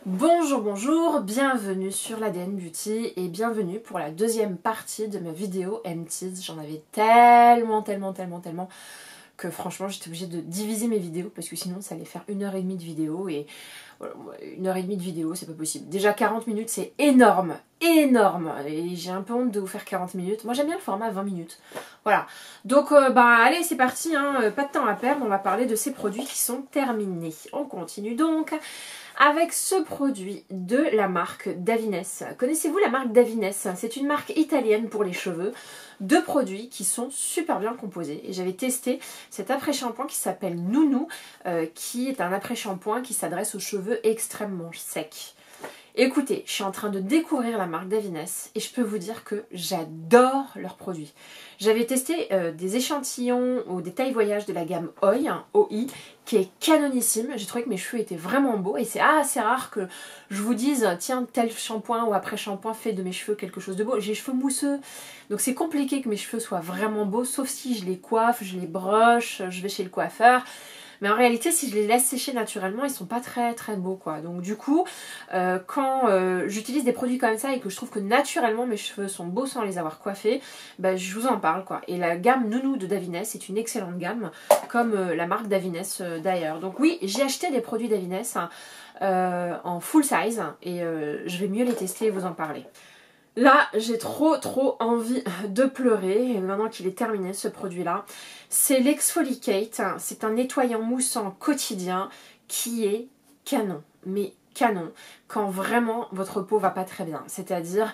Bonjour, bonjour, bienvenue sur l'ADN Beauty et bienvenue pour la deuxième partie de ma vidéo empties. J'en avais tellement que franchement j'étais obligée de diviser mes vidéos parce que sinon ça allait faire 1h30 de vidéo et voilà, 1h30 de vidéo c'est pas possible. Déjà 40 minutes c'est énorme, et j'ai un peu honte de vous faire 40 minutes. Moi j'aime bien le format 20 minutes. Voilà, donc allez c'est parti, hein. Pas de temps à perdre, on va parler de ces produits qui sont terminés. On continue donc avec ce produit de la marque Davines. Connaissez-vous la marque Davines? C'est une marque italienne pour les cheveux. Deux produits qui sont super bien composés. Et j'avais testé cet après-shampoing qui s'appelle Nounou, qui est un après-shampoing qui s'adresse aux cheveux extrêmement secs. Écoutez, je suis en train de découvrir la marque Davines et je peux vous dire que j'adore leurs produits. J'avais testé des échantillons ou des tailles voyage de la gamme OI, qui est canonissime. J'ai trouvé que mes cheveux étaient vraiment beaux et c'est assez rare que je vous dise tiens tel shampoing ou après shampoing fait de mes cheveux quelque chose de beau. J'ai les cheveux mousseux, donc c'est compliqué que mes cheveux soient vraiment beaux, sauf si je les coiffe, je les broche, je vais chez le coiffeur. Mais en réalité, si je les laisse sécher naturellement, ils sont pas très beaux quoi. Donc du coup, quand j'utilise des produits comme ça et que je trouve que naturellement mes cheveux sont beaux sans les avoir coiffés, je vous en parle quoi. Et la gamme Nounou de Davines est une excellente gamme, comme la marque Davines d'ailleurs. Donc oui, j'ai acheté des produits Davines en full size et je vais mieux les tester et vous en parler. Là, j'ai trop envie de pleurer, maintenant qu'il est terminé ce produit-là. C'est l'Exfoliate, c'est un nettoyant moussant quotidien qui est canon, mais canon, quand vraiment votre peau va pas très bien. C'est-à-dire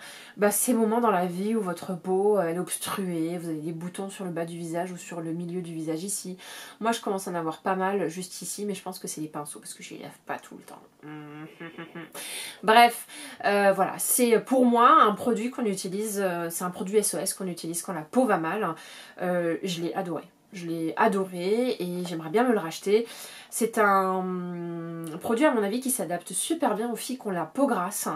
ces moments dans la vie où votre peau elle est obstruée, vous avez des boutons sur le bas du visage ou sur le milieu du visage ici. Moi je commence à en avoir pas mal juste ici, mais je pense que c'est les pinceaux parce que je les lave pas tout le temps. Bref, voilà, c'est pour moi un produit qu'on utilise, c'est un produit SOS qu'on utilise quand la peau va mal. Je l'ai adoré. Je l'ai adoré et j'aimerais bien me le racheter. C'est un produit à mon avis qui s'adapte super bien aux filles qui ont la peau grasse.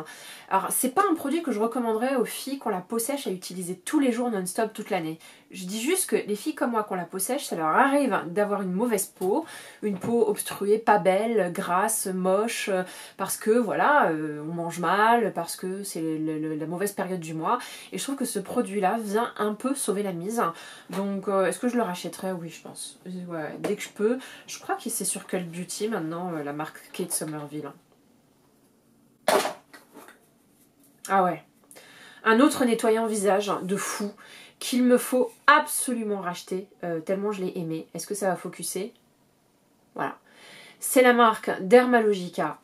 Alors c'est pas un produit que je recommanderais aux filles qui ont la peau sèche à utiliser tous les jours non-stop toute l'année. Je dis juste que les filles comme moi qui ont la peau sèche, ça leur arrive d'avoir une mauvaise peau, une peau obstruée, pas belle, grasse, moche, parce que voilà, on mange mal, parce que c'est la mauvaise période du mois. Et je trouve que ce produit-là vient un peu sauver la mise. Donc est-ce que je le rachèterais? Oui, je pense. Ouais, dès que je peux. Je crois que c'est sur Cult Beauty maintenant, la marque Kate Somerville. Ah ouais. Un autre nettoyant visage de fou qu'il me faut absolument racheter, tellement je l'ai aimé. Est-ce que ça va focuser? Voilà. C'est la marque Dermalogica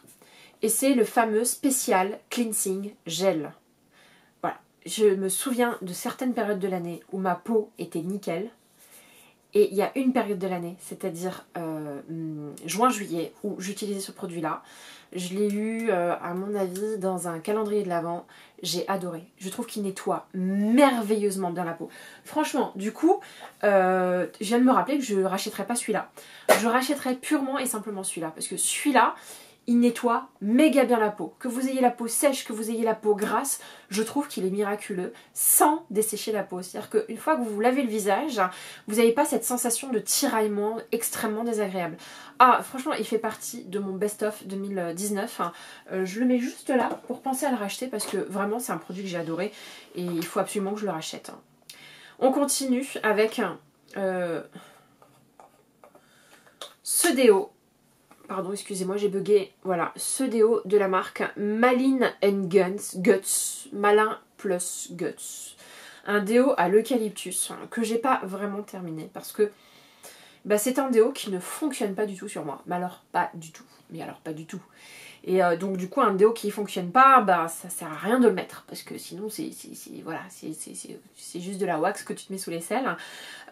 et c'est le fameux spécial cleansing gel. Voilà. Je me souviens de certaines périodes de l'année où ma peau était nickel. Et il y a une période de l'année, c'est-à-dire juin-juillet, où j'utilisais ce produit-là. Je l'ai eu, à mon avis, dans un calendrier de l'Avent. J'ai adoré. Je trouve qu'il nettoie merveilleusement bien la peau. Franchement, du coup, je viens de me rappeler que je ne rachèterai pas celui-là. Je rachèterai purement et simplement celui-là. Parce que celui-là, il nettoie méga bien la peau. Que vous ayez la peau sèche, que vous ayez la peau grasse, je trouve qu'il est miraculeux sans dessécher la peau. C'est-à-dire qu'une fois que vous vous lavez le visage, vous n'avez pas cette sensation de tiraillement extrêmement désagréable. Ah, franchement, il fait partie de mon best-of 2019. Je le mets juste là pour penser à le racheter parce que vraiment, c'est un produit que j'ai adoré et il faut absolument que je le rachète. On continue avec ce déo. Pardon, excusez-moi, j'ai bugué. Voilà, ce déo de la marque Malin Guts. Malin plus Guts. Un déo à l'eucalyptus que j'ai pas vraiment terminé parce que c'est un déo qui ne fonctionne pas du tout sur moi. Mais alors, pas du tout. Mais alors, pas du tout. Et donc du coup un déo qui fonctionne pas, ça sert à rien de le mettre parce que sinon c'est juste de la wax que tu te mets sous les selles,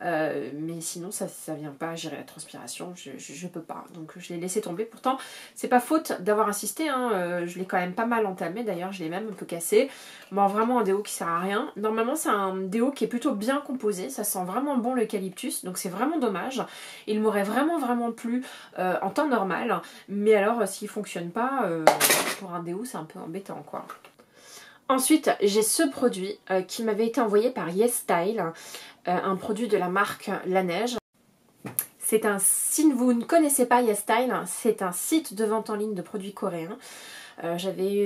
mais sinon ça vient pas gérer la transpiration, je peux pas, donc je l'ai laissé tomber. Pourtant c'est pas faute d'avoir insisté, hein. Je l'ai quand même pas mal entamé, d'ailleurs je l'ai même un peu cassé. Bon, vraiment un déo qui sert à rien. Normalement c'est un déo qui est plutôt bien composé, ça sent vraiment bon l'eucalyptus, donc c'est vraiment dommage. Il m'aurait vraiment plu en temps normal, mais alors s'il fonctionne pas, pour un déo c'est un peu embêtant quoi. Ensuite j'ai ce produit qui m'avait été envoyé par YesStyle, un produit de la marque La Neige. Si vous ne connaissez pas YesStyle, c'est un site de vente en ligne de produits coréens. J'avais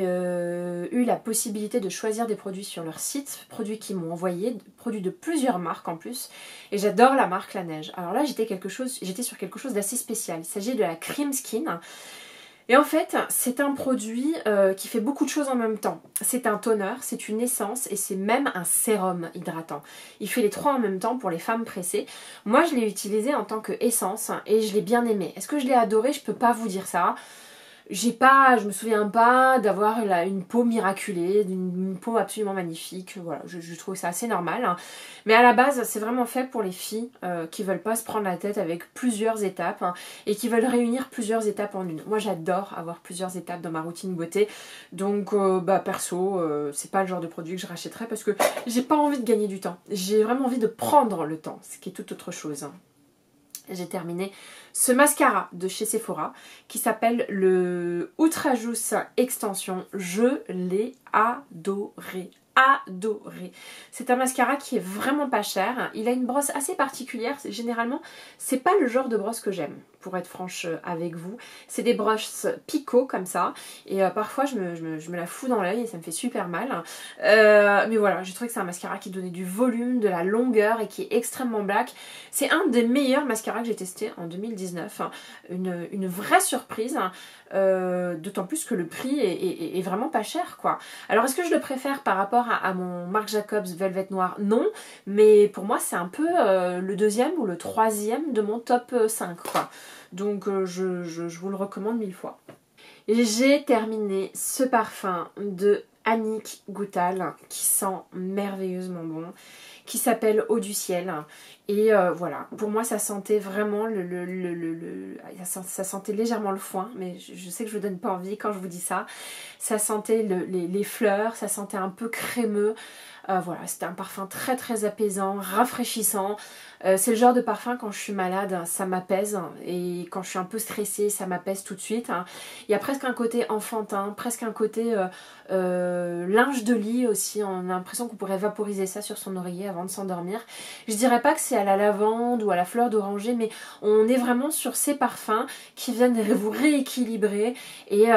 eu la possibilité de choisir des produits sur leur site, produits qu'ils m'ont envoyés, produits de plusieurs marques en plus, et j'adore la marque La Neige. Alors là j'étais sur quelque chose d'assez spécial, il s'agit de la Cream Skin. Et en fait, c'est un produit qui fait beaucoup de choses en même temps. C'est un toner, c'est une essence et c'est même un sérum hydratant. Il fait les trois en même temps pour les femmes pressées. Moi, je l'ai utilisé en tant que essence et je l'ai bien aimé. Est-ce que je l'ai adoré? Je peux pas vous dire ça. Je me souviens pas d'avoir une peau miraculée, une peau absolument magnifique. Voilà, je trouve ça assez normal. Hein. Mais à la base, c'est vraiment fait pour les filles qui veulent pas se prendre la tête avec plusieurs étapes hein, et qui veulent réunir plusieurs étapes en une. Moi, j'adore avoir plusieurs étapes dans ma routine beauté. Donc, perso, c'est pas le genre de produit que je rachèterais parce que j'ai pas envie de gagner du temps. J'ai vraiment envie de prendre le temps, ce qui est tout autre chose. Hein. J'ai terminé ce mascara de chez Sephora qui s'appelle le Ultrajuice Extension. Je l'ai adoré. C'est un mascara qui est vraiment pas cher. Il a une brosse assez particulière. Généralement, c'est pas le genre de brosse que j'aime, pour être franche avec vous. C'est des brosses picot comme ça. Et parfois, je me la fous dans l'œil et ça me fait super mal. Mais voilà, j'ai trouvé que c'est un mascara qui donnait du volume, de la longueur et qui est extrêmement black. C'est un des meilleurs mascaras que j'ai testé en 2019. Une vraie surprise. D'autant plus que le prix est vraiment pas cher quoi. Alors est-ce que je le préfère par rapport à mon Marc Jacobs Velvet Noir? Non, mais pour moi c'est un peu le deuxième ou le troisième de mon top 5 quoi. Donc je vous le recommande 1000 fois. J'ai terminé ce parfum de Annick Goutal qui sent merveilleusement bon, qui s'appelle Eau du ciel. Et voilà, pour moi ça sentait vraiment ça sentait légèrement le foin, mais je sais que je vous donne pas envie quand je vous dis ça. Ça sentait les fleurs, ça sentait un peu crémeux. Voilà, c'était un parfum très très apaisant, rafraîchissant. C'est le genre de parfum quand je suis malade, ça m'apaise. Et quand je suis un peu stressée, ça m'apaise tout de suite. Hein. Il y a presque un côté enfantin, presque un côté linge de lit aussi. On a l'impression qu'on pourrait vaporiser ça sur son oreiller avant de s'endormir. Je dirais pas que c'est à la lavande ou à la fleur d'oranger, mais on est vraiment sur ces parfums qui viennent vous rééquilibrer et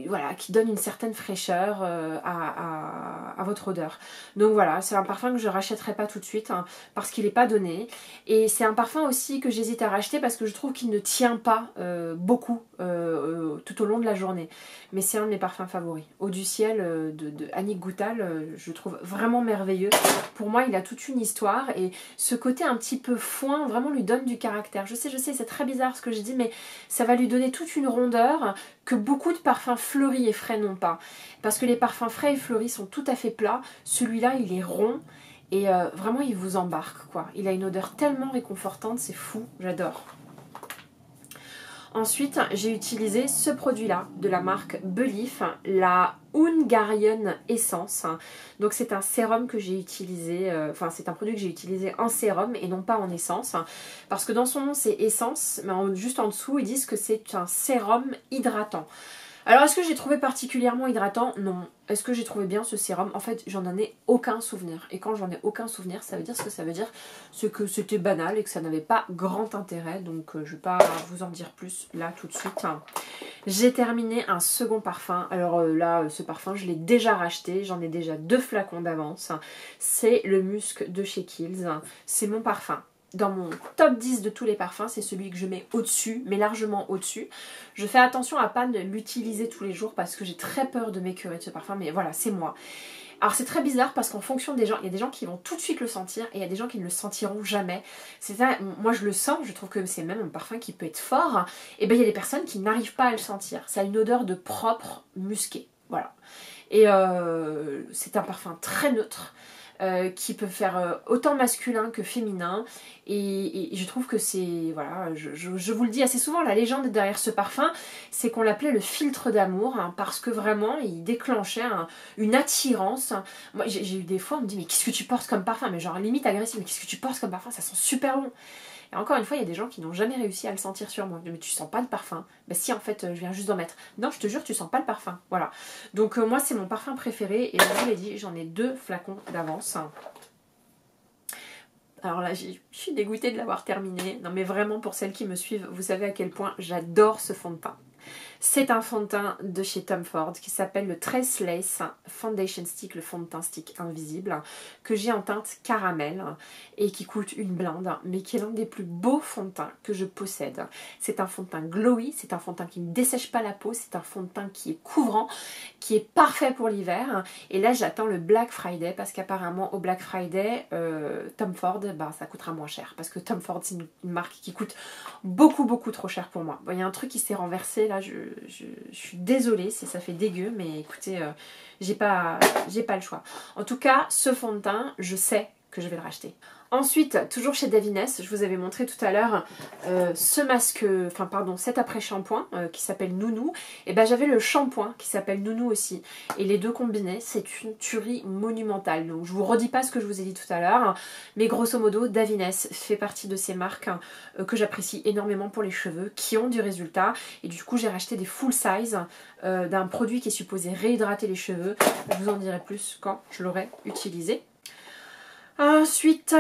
voilà, qui donnent une certaine fraîcheur à votre odeur. Donc voilà, c'est un parfum que je rachèterai pas tout de suite hein, parce qu'il n'est pas donné. Et c'est un parfum aussi que j'hésite à racheter parce que je trouve qu'il ne tient pas beaucoup tout au long de la journée. Mais c'est un de mes parfums favoris. Eau du ciel de Annick Goutal, je trouve vraiment merveilleux. Pour moi, il a toute une histoire et ce côté un petit peu foin vraiment lui donne du caractère. Je sais, c'est très bizarre ce que je dis, mais ça va lui donner toute une rondeur que beaucoup de parfums fleuris et frais n'ont pas. Parce que les parfums frais et fleuris sont tout à fait plats. Celui-là, il est rond. Et vraiment, il vous embarque, quoi. Il a une odeur tellement réconfortante, c'est fou, j'adore. Ensuite, j'ai utilisé ce produit-là, de la marque Belif, la Hungarian Essence. Donc c'est un sérum que j'ai utilisé, c'est un produit que j'ai utilisé en sérum et non pas en essence. Parce que dans son nom, c'est essence, mais juste en dessous, ils disent que c'est un sérum hydratant. Alors est-ce que j'ai trouvé particulièrement hydratant? Non. Est-ce que j'ai trouvé bien ce sérum? En fait, j'en ai aucun souvenir. Et quand j'en ai aucun souvenir, ça veut dire ce que ça veut dire. C'est que c'était banal et que ça n'avait pas grand intérêt. Donc je ne vais pas vous en dire plus là tout de suite. J'ai terminé un second parfum. Alors là, ce parfum, je l'ai déjà racheté. J'en ai déjà 2 flacons d'avance. C'est le Musc de chez Kiehl's. C'est mon parfum. Dans mon top 10 de tous les parfums, c'est celui que je mets au-dessus, mais largement au-dessus. Je fais attention à pas l'utiliser tous les jours parce que j'ai très peur de m'écœurer de ce parfum, mais voilà, c'est moi. Alors c'est très bizarre parce qu'en fonction des gens, il y a des gens qui vont tout de suite le sentir et il y a des gens qui ne le sentiront jamais. C'est ça, moi je le sens, je trouve que c'est même un parfum qui peut être fort. Et bien il y a des personnes qui n'arrivent pas à le sentir. Ça a une odeur de propre musqué, voilà. Et c'est un parfum très neutre. Qui peut faire autant masculin que féminin et je trouve que c'est, voilà, je vous le dis assez souvent, la légende derrière ce parfum c'est qu'on l'appelait le filtre d'amour hein, parce que vraiment il déclenchait une attirance. Moi j'ai eu des fois on me dit mais qu'est-ce que tu portes comme parfum, mais genre limite agressif, mais qu'est-ce que tu portes comme parfum, ça sent super bon. Et encore une fois, il y a des gens qui n'ont jamais réussi à le sentir sur moi. Mais tu sens pas le parfum. Ben si, en fait, je viens juste d'en mettre. Non, je te jure, tu sens pas le parfum. Voilà. Donc moi, c'est mon parfum préféré. Et je vous l'ai dit, j'en ai 2 flacons d'avance. Alors là, je suis dégoûtée de l'avoir terminé. Non mais vraiment, pour celles qui me suivent, vous savez à quel point j'adore ce fond de teint. C'est un fond de teint de chez Tom Ford qui s'appelle le Trace Lace Foundation Stick, le fond de teint stick invisible, que j'ai en teinte caramel et qui coûte une blinde, mais qui est l'un des plus beaux fonds de teint que je possède. C'est un fond de teint glowy, c'est un fond de teint qui ne dessèche pas la peau, c'est un fond de teint qui est couvrant, qui est parfait pour l'hiver. Et là j'attends le Black Friday parce qu'apparemment au Black Friday, Tom Ford, ça coûtera moins cher. Parce que Tom Ford c'est une marque qui coûte beaucoup trop cher pour moi. Bon, il y a un truc qui s'est renversé là, je suis désolée, ça fait dégueu, mais écoutez, j'ai pas le choix. En tout cas, ce fond de teint, je sais que je vais le racheter. Ensuite, toujours chez Davines, je vous avais montré tout à l'heure cet après-shampoing qui s'appelle Nounou. Et ben j'avais le shampoing qui s'appelle Nounou aussi. Et les deux combinés, c'est une tuerie monumentale. Donc je vous redis pas ce que je vous ai dit tout à l'heure, mais grosso modo, Davines fait partie de ces marques que j'apprécie énormément pour les cheveux, qui ont du résultat. Et du coup, j'ai racheté des full size d'un produit qui est supposé réhydrater les cheveux. Je vous en dirai plus quand je l'aurai utilisé. Ensuite,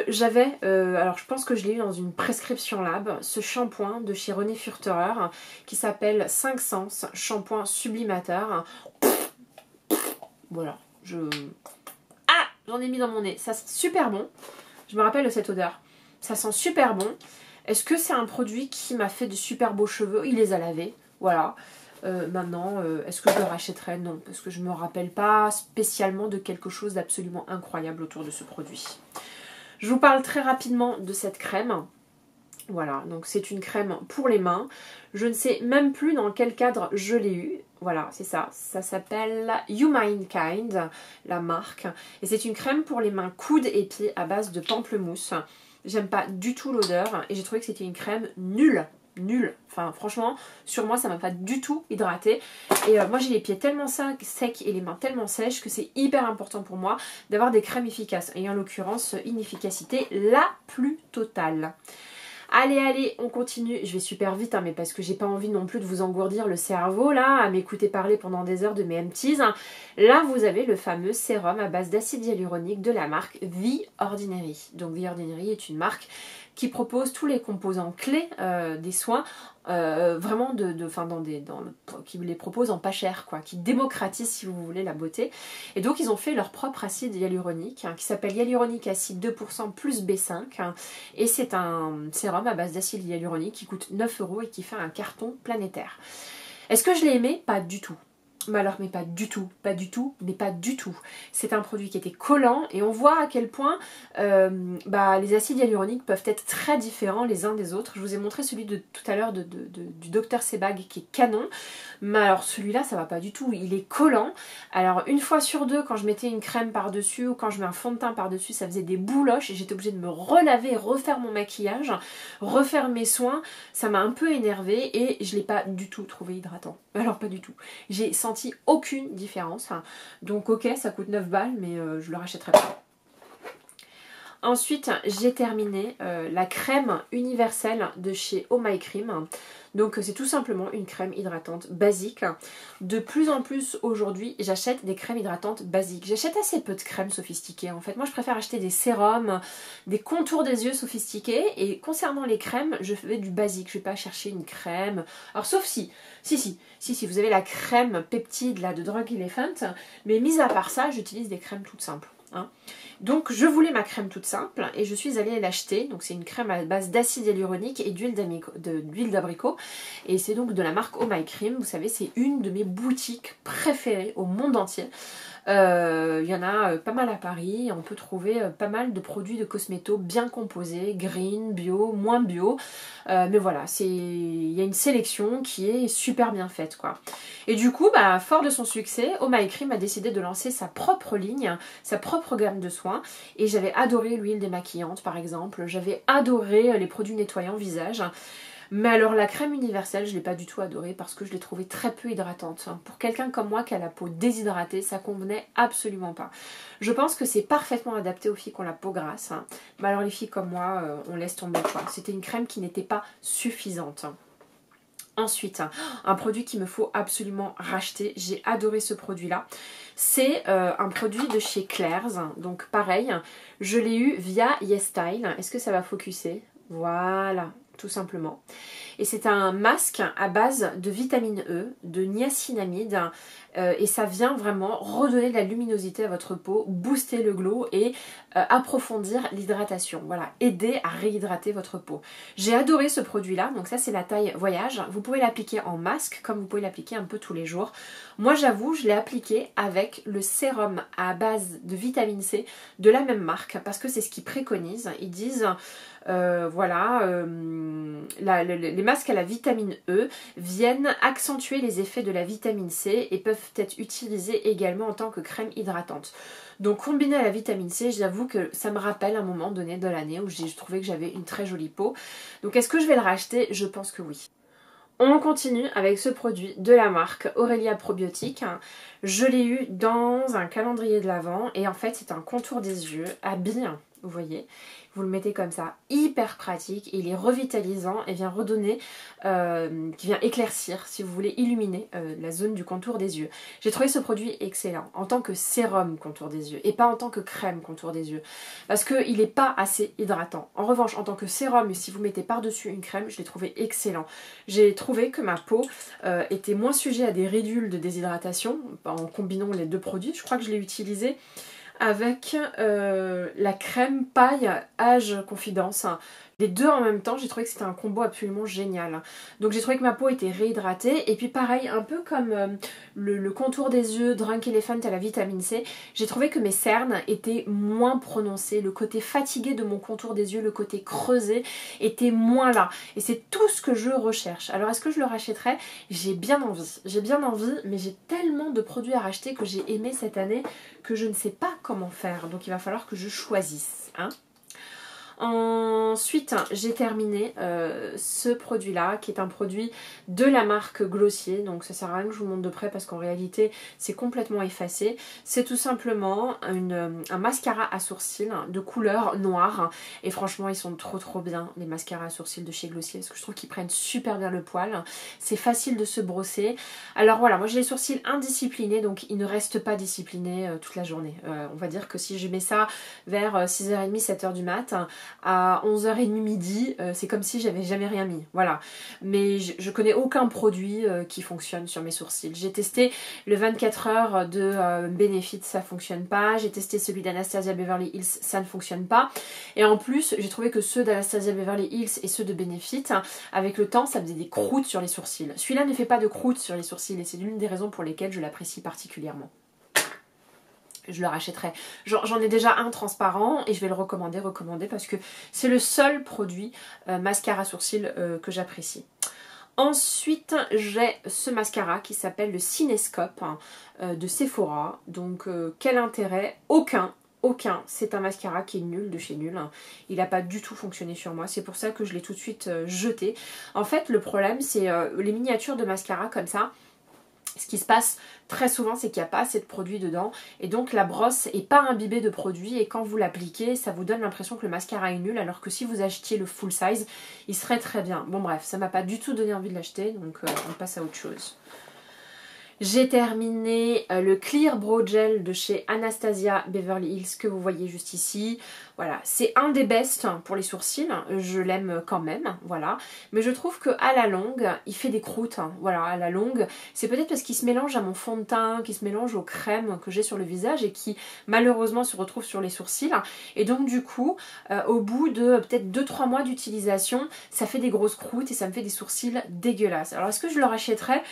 j'avais, alors je pense que je l'ai eu dans une prescription lab, ce shampoing de chez René Furterer qui s'appelle 5 Sens Shampoing Sublimateur. Voilà, j'en ai mis dans mon nez, ça sent super bon, je me rappelle de cette odeur, ça sent super bon. Est-ce que c'est un produit qui m'a fait de super beaux cheveux? Il les a lavés, voilà. Maintenant, est-ce que je le rachèterai? Non, parce que je ne me rappelle pas spécialement de quelque chose d'absolument incroyable autour de ce produit. Je vous parle très rapidement de cette crème. Voilà, donc c'est une crème pour les mains. Je ne sais même plus dans quel cadre je l'ai eu. Voilà, c'est ça. Ça s'appelle You Kind, la marque. Et c'est une crème pour les mains, coudes et pieds à base de pamplemousse. J'aime pas du tout l'odeur et j'ai trouvé que c'était une crème nulle. Nul, enfin franchement sur moi ça m'a pas du tout hydraté et moi j'ai les pieds tellement secs et les mains tellement sèches que c'est hyper important pour moi d'avoir des crèmes efficaces et en l'occurrence une efficacité la plus totale. Allez, on continue. Je vais super vite, mais parce que j'ai pas envie non plus de vous engourdir le cerveau, là, à m'écouter parler pendant des heures de mes empties. Là, vous avez le fameux sérum à base d'acide hyaluronique de la marque The Ordinary. Donc, The Ordinary est une marque qui propose tous les composants clés des soins, vraiment qui les propose en pas cher, quoi, qui démocratise, si vous voulez, la beauté. Et donc, ils ont fait leur propre acide hyaluronique, qui s'appelle Hyaluronic Acid 2% plus B5. Et c'est un sérum à base d'acide hyaluronique qui coûte 9 € et qui fait un carton planétaire. Est-ce que je l'ai aimé? Pas du tout. Mais alors, mais pas du tout. C'est un produit qui était collant et on voit à quel point les acides hyaluroniques peuvent être très différents les uns des autres. Je vous ai montré celui de tout à l'heure du Dr Sebag qui est canon. Mais alors celui-là, ça va pas du tout. Il est collant. Alors une fois sur deux, quand je mettais une crème par-dessus ou quand je mets un fond de teint par-dessus, ça faisait des bouloches et j'étais obligée de me relaver, refaire mon maquillage, refaire mes soins. Ça m'a un peu énervée et je l'ai pas du tout trouvé hydratant. Alors pas du tout. J'ai senti aucune différence. Donc ok, ça coûte 9 balles, mais je le rachèterai pas. Ensuite, j'ai terminé la crème universelle de chez Oh My Cream. Donc c'est tout simplement une crème hydratante basique. De plus en plus aujourd'hui, j'achète des crèmes hydratantes basiques. J'achète assez peu de crèmes sophistiquées en fait. Moi je préfère acheter des sérums, des contours des yeux sophistiqués. Et concernant les crèmes, je fais du basique. Je ne vais pas chercher une crème. Alors sauf si, vous avez la crème peptide là, de Drug Elephant. Mais mis à part ça, j'utilise des crèmes toutes simples. Donc je voulais ma crème toute simple et je suis allée l'acheter. Donc c'est une crème à base d'acide hyaluronique et d'huile d'abricot. Et c'est donc de la marque Oh My Cream. Vous savez, c'est une de mes boutiques préférées au monde entier. Il y en a pas mal à Paris. On peut trouver pas mal de produits de cosméto bien composés, green, bio, moins bio. Mais voilà, il y a une sélection qui est super bien faite, quoi. Et du coup, fort de son succès, Oh My Cream a décidé de lancer sa propre ligne, sa propre gamme de soins. Et j'avais adoré l'huile démaquillante, par exemple. J'avais adoré les produits nettoyants visage. Mais alors la crème universelle, je ne l'ai pas du tout adorée parce que je l'ai trouvée très peu hydratante. Pour quelqu'un comme moi qui a la peau déshydratée, ça convenait absolument pas. Je pense que c'est parfaitement adapté aux filles qui ont la peau grasse. Mais alors les filles comme moi, on laisse tomber, quoi. C'était une crème qui n'était pas suffisante. Ensuite, un produit qu'il me faut absolument racheter. J'ai adoré ce produit-là. C'est un produit de chez Claire's. Donc pareil, je l'ai eu via YesStyle. Est-ce que ça va focuser? Voilà, tout simplement. et c'est un masque à base de vitamine E, de niacinamide, et ça vient vraiment redonner de la luminosité à votre peau, booster le glow et approfondir l'hydratation. Voilà, aider à réhydrater votre peau. J'ai adoré ce produit là, donc ça c'est la taille voyage. Vous pouvez l'appliquer en masque comme vous pouvez l'appliquer un peu tous les jours. Moi j'avoue, je l'ai appliqué avec le sérum à base de vitamine C de la même marque parce que c'est ce qu'ils préconisent. Ils disent les masques à la vitamine E viennent accentuer les effets de la vitamine C et peuvent être utilisés également en tant que crème hydratante. Donc combiné à la vitamine C, j'avoue que ça me rappelle un moment donné de l'année où j'ai trouvé que j'avais une très jolie peau. Donc est-ce que je vais le racheter? Je pense que oui. On continue avec ce produit de la marque Aurelia Probiotique. Je l'ai eu dans un calendrier de l'Avent et en fait c'est un contour des yeux à billes, vous voyez. Vous le mettez comme ça, hyper pratique, il est revitalisant et vient redonner, qui vient éclaircir, si vous voulez, illuminer la zone du contour des yeux. J'ai trouvé ce produit excellent en tant que sérum contour des yeux et pas en tant que crème contour des yeux parce qu'il n'est pas assez hydratant. En revanche, en tant que sérum, si vous mettez par-dessus une crème, je l'ai trouvé excellent. J'ai trouvé que ma peau était moins sujet à des ridules de déshydratation en combinant les deux produits. Je crois que je l'ai utilisé avec la crème paille Âge Confidence. Les deux en même temps, j'ai trouvé que c'était un combo absolument génial. Donc j'ai trouvé que ma peau était réhydratée. Et puis pareil, un peu comme le contour des yeux Drunk Elephant à la vitamine C, j'ai trouvé que mes cernes étaient moins prononcées. Le côté fatigué de mon contour des yeux, le côté creusé, était moins là. Et c'est tout ce que je recherche. Alors est-ce que je le rachèterai? J'ai bien envie. J'ai bien envie, mais j'ai tellement de produits à racheter que j'ai aimé cette année que je ne sais pas comment faire. Donc il va falloir que je choisisse. Hein. Ensuite, j'ai terminé ce produit-là, qui est un produit de la marque Glossier. Donc ça sert à rien que je vous montre de près parce qu'en réalité, c'est complètement effacé. C'est tout simplement un mascara à sourcils de couleur noire. Et franchement, ils sont trop bien, les mascaras à sourcils de chez Glossier, parce que je trouve qu'ils prennent super bien le poil. C'est facile de se brosser. Alors voilà, moi j'ai les sourcils indisciplinés, donc ils ne restent pas disciplinés toute la journée. On va dire que si je mets ça vers 6h30, 7h du mat', à 11h30 midi, c'est comme si j'avais jamais rien mis, voilà. Mais je connais aucun produit qui fonctionne sur mes sourcils. J'ai testé le 24 heures de Benefit, ça fonctionne pas. J'ai testé celui d'Anastasia Beverly Hills, ça ne fonctionne pas. Et en plus, j'ai trouvé que ceux d'Anastasia Beverly Hills et ceux de Benefit, avec le temps, ça faisait des croûtes sur les sourcils. Celui-là ne fait pas de croûtes sur les sourcils et c'est l'une des raisons pour lesquelles je l'apprécie particulièrement. Je le rachèterai. J'en ai déjà un transparent et je vais le recommander parce que c'est le seul produit mascara sourcils que j'apprécie. Ensuite, j'ai ce mascara qui s'appelle le Cinescope de Sephora. Donc, quel intérêt? Aucun. Aucun. C'est un mascara qui est nul de chez nul. Il n'a pas du tout fonctionné sur moi. C'est pour ça que je l'ai tout de suite jeté. En fait, le problème, c'est les miniatures de mascara comme ça. Ce qui se passe très souvent, c'est qu'il n'y a pas assez de produits dedans et donc la brosse n'est pas imbibée de produits et quand vous l'appliquez, ça vous donne l'impression que le mascara est nul alors que si vous achetiez le full size, il serait très bien. Bon bref, ça m'a pas du tout donné envie de l'acheter donc on passe à autre chose. J'ai terminé le Clear Brow Gel de chez Anastasia Beverly Hills que vous voyez juste ici. Voilà, c'est un des best pour les sourcils, je l'aime quand même, voilà. Mais je trouve qu'à la longue, il fait des croûtes, hein. Voilà, à la longue. C'est peut-être parce qu'il se mélange à mon fond de teint, qu'il se mélange aux crèmes que j'ai sur le visage et qui malheureusement se retrouve sur les sourcils. Et donc du coup, au bout de peut-être 2-3 mois d'utilisation, ça fait des grosses croûtes et ça me fait des sourcils dégueulasses. Alors est-ce que je le rachèterais ?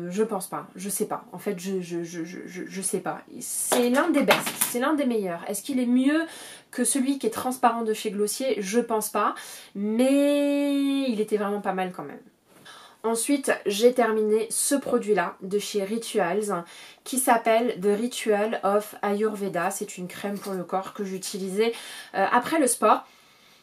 Je pense pas, je sais pas. En fait, je sais pas. C'est l'un des best, c'est l'un des meilleurs. Est-ce qu'il est mieux que celui qui est transparent de chez Glossier? Je pense pas, mais il était vraiment pas mal quand même. Ensuite, j'ai terminé ce produit-là de chez Rituals qui s'appelle The Ritual of Ayurveda. C'est une crème pour le corps que j'utilisais après le sport.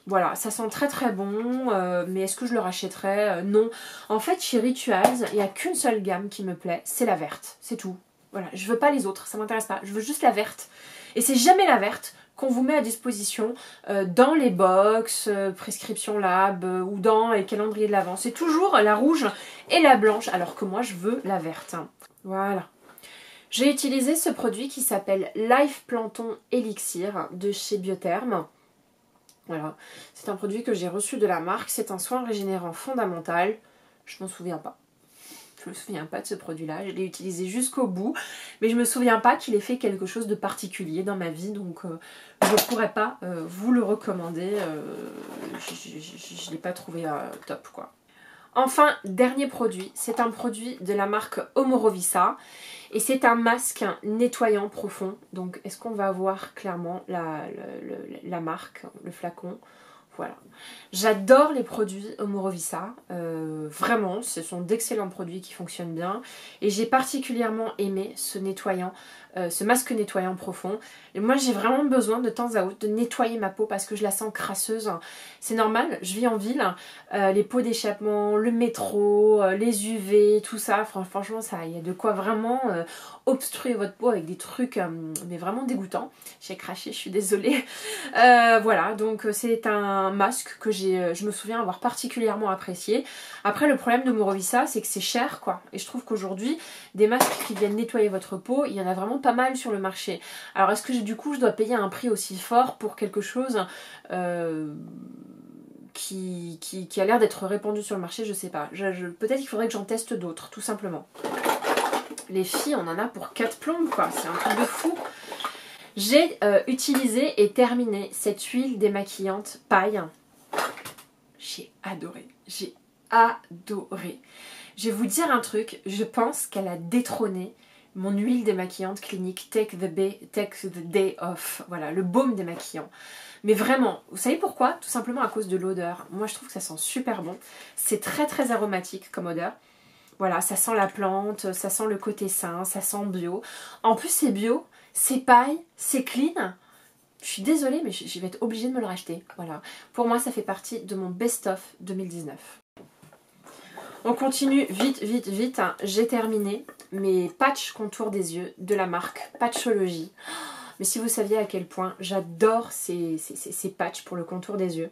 Voilà, ça sent très bon, mais est-ce que je le rachèterais? Non. En fait, chez Rituals, il n'y a qu'une seule gamme qui me plaît, c'est la verte, c'est tout. Voilà, je veux pas les autres, ça m'intéresse pas, je veux juste la verte. Et c'est jamais la verte qu'on vous met à disposition dans les box, prescription lab ou dans les calendriers de l'Avent. C'est toujours la rouge et la blanche, alors que moi je veux la verte. Voilà. J'ai utilisé ce produit qui s'appelle Life Planton Elixir de chez Biotherm. Voilà, c'est un produit que j'ai reçu de la marque, c'est un soin régénérant fondamental. Je m'en souviens pas. Je me souviens pas de ce produit-là, je l'ai utilisé jusqu'au bout, mais je me souviens pas qu'il ait fait quelque chose de particulier dans ma vie, donc je ne pourrais pas vous le recommander. Je ne l'ai pas trouvé top, quoi. Enfin, dernier produit, c'est un produit de la marque Omorovisa et c'est un masque nettoyant profond. Donc, est-ce qu'on va voir clairement la marque, le flacon? Voilà. J'adore les produits Omorovisa, vraiment, ce sont d'excellents produits qui fonctionnent bien et j'ai particulièrement aimé ce nettoyant, ce masque nettoyant profond. Et moi j'ai vraiment besoin de temps à autre de nettoyer ma peau parce que je la sens crasseuse. C'est normal, je vis en ville, les pots d'échappement, le métro, les UV, tout ça, franchement ça, il y a de quoi vraiment obstruer votre peau avec des trucs mais vraiment dégoûtants. J'ai craché, je suis désolée. Voilà, donc c'est un masque que je me souviens avoir particulièrement apprécié. Après, le problème de Omorovisa, c'est que c'est cher, quoi. Et je trouve qu'aujourd'hui, des masques qui viennent nettoyer votre peau, il y en a vraiment pas mal sur le marché. Alors, est-ce que du coup, je dois payer un prix aussi fort pour quelque chose qui a l'air d'être répandu sur le marché? Je sais pas. Peut-être qu'il faudrait que j'en teste d'autres, tout simplement. Les filles, on en a pour 4 plombes, quoi. C'est un truc de fou. J'ai utilisé et terminé cette huile démaquillante paille. J'ai adoré. J'ai adoré. Je vais vous dire un truc. Je pense qu'elle a détrôné mon huile démaquillante clinique Take the Day Off. Voilà, le baume démaquillant. Mais vraiment, vous savez pourquoi? Tout simplement à cause de l'odeur. Moi, je trouve que ça sent super bon. C'est très très aromatique comme odeur. Voilà, ça sent la plante, ça sent le côté sain, ça sent bio. En plus, c'est bio. C'est paille, c'est clean. Je suis désolée, mais je vais être obligée de me le racheter. Voilà. Pour moi, ça fait partie de mon best-of 2019. On continue vite, vite, vite. J'ai terminé mes patchs contour des yeux de la marque Patchology. Mais si vous saviez à quel point j'adore ces patchs pour le contour des yeux.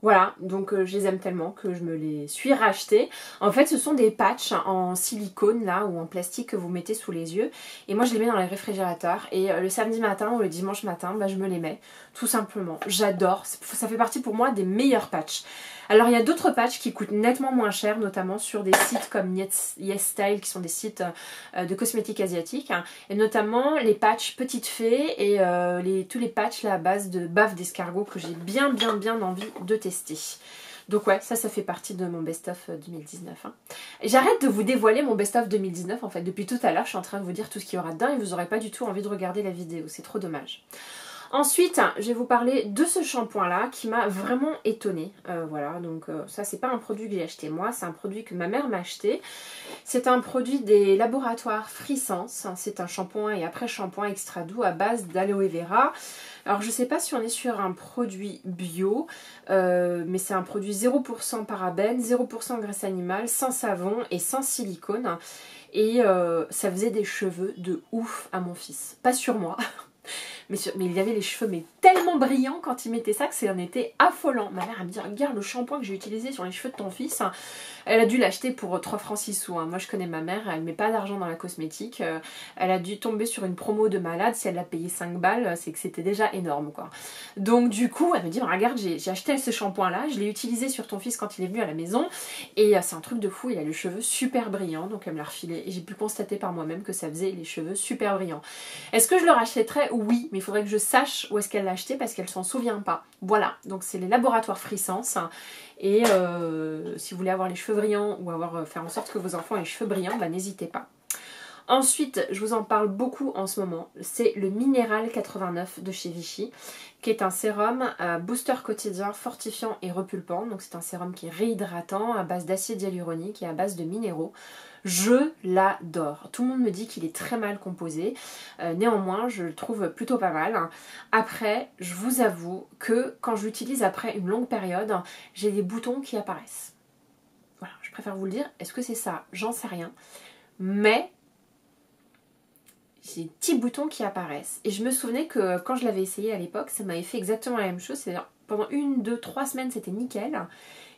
Voilà, donc je les aime tellement que je me les suis rachetés. En fait, ce sont des patchs en silicone là ou en plastique que vous mettez sous les yeux. Et moi, je les mets dans les réfrigérateurs. Et le samedi matin ou le dimanche matin, bah, je me les mets. Tout simplement. J'adore. Ça fait partie pour moi des meilleurs patchs. Alors, il y a d'autres patchs qui coûtent nettement moins cher, notamment sur des sites comme YesStyle, qui sont des sites de cosmétiques asiatiques. Et notamment les patchs Petite Fée et tous les patchs là, à base de bave d'escargot que j'ai bien envie de tester. Donc ouais, ça fait partie de mon best-of 2019. Hein. J'arrête de vous dévoiler mon best-of 2019 en fait. Depuis tout à l'heure, je suis en train de vous dire tout ce qu'il y aura dedans et vous n'aurez pas du tout envie de regarder la vidéo. C'est trop dommage. Ensuite, je vais vous parler de ce shampoing là qui m'a vraiment étonnée. Voilà, donc ça c'est pas un produit que j'ai acheté moi, c'est un produit que ma mère m'a acheté. C'est un produit des laboratoires Frissens. C'est un shampoing et après-shampoing extra doux à base d'aloe vera. Alors je sais pas si on est sur un produit bio, mais c'est un produit 0% parabène, 0% graisse animale, sans savon et sans silicone. Et ça faisait des cheveux de ouf à mon fils. Pas sur moi. Mais il y avait les cheveux mais tellement brillants quand il mettait ça que c'en était affolant. Ma mère elle me dit regarde le shampoing que j'ai utilisé sur les cheveux de ton fils. Elle a dû l'acheter pour 3 francs 6 sous. Hein. Moi je connais ma mère, elle met pas d'argent dans la cosmétique. Elle a dû tomber sur une promo de malade. Si elle l'a payé 5 balles, c'est que c'était déjà énorme quoi. Donc du coup elle me dit regarde j'ai acheté ce shampoing là, je l'ai utilisé sur ton fils quand il est venu à la maison. Et c'est un truc de fou, il a les cheveux super brillants. Donc elle me l'a refilé et j'ai pu constater par moi-même que ça faisait les cheveux super brillants. Est-ce que je le rachèterais? Oui. Mais il faudrait que je sache où est-ce qu'elle l'a acheté parce qu'elle s'en souvient pas. Voilà, donc c'est les laboratoires Frissens. Et si vous voulez avoir les cheveux brillants ou faire en sorte que vos enfants aient les cheveux brillants, bah, n'hésitez pas. Ensuite, je vous en parle beaucoup en ce moment, c'est le Minéral 89 de chez Vichy, qui est un sérum booster quotidien fortifiant et repulpant. Donc c'est un sérum qui est réhydratant à base d'acide hyaluronique et à base de minéraux. Je l'adore. Tout le monde me dit qu'il est très mal composé. Néanmoins, je le trouve plutôt pas mal. Après, je vous avoue que quand je l'utilise après une longue période, j'ai des boutons qui apparaissent. Voilà, je préfère vous le dire. Est-ce que c'est ça? J'en sais rien. Mais j'ai des petits boutons qui apparaissent. Et je me souvenais que quand je l'avais essayé à l'époque, ça m'avait fait exactement la même chose. C'est-à-dire pendant 1, 2, 3 semaines c'était nickel.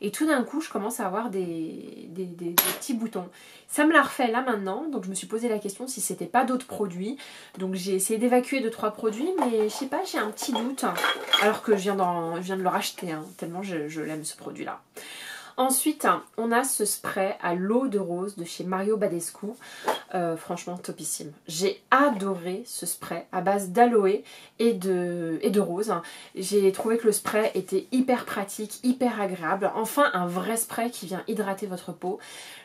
Et tout d'un coup je commence à avoir des petits boutons. Ça me l'a refait là maintenant, donc je me suis posé la question si c'était pas d'autres produits. Donc j'ai essayé d'évacuer 2-3 produits, mais je sais pas, j'ai un petit doute. Alors que je viens de le racheter, hein, tellement je l'aime ce produit là. Ensuite, on a ce spray à l'eau de rose de chez Mario Badescu. Franchement, topissime. J'ai adoré ce spray à base d'aloe et de rose. J'ai trouvé que le spray était hyper pratique, hyper agréable. Enfin, un vrai spray qui vient hydrater votre peau.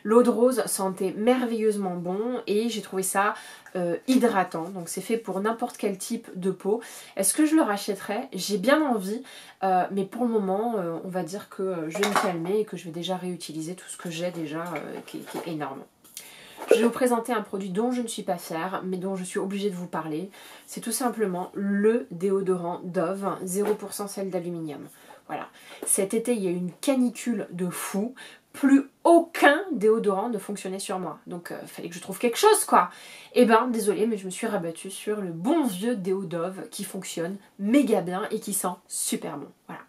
L'eau de rose sentait merveilleusement bon et j'ai trouvé ça hydratant. Donc c'est fait pour n'importe quel type de peau. Est-ce que je le rachèterais? J'ai bien envie. Mais pour le moment, on va dire que je vais me calmer et que je vais déjà réutiliser tout ce que j'ai déjà, qui est énorme. Je vais vous présenter un produit dont je ne suis pas fière, mais dont je suis obligée de vous parler. C'est tout simplement le déodorant Dove 0% sel d'aluminium. Voilà. Cet été, il y a eu une canicule de fou. Plus aucun déodorant ne fonctionnait sur moi. Donc, il fallait que je trouve quelque chose, quoi. Et ben, désolée, mais je me suis rabattue sur le bon vieux déo Dove qui fonctionne méga bien et qui sent super bon. Voilà.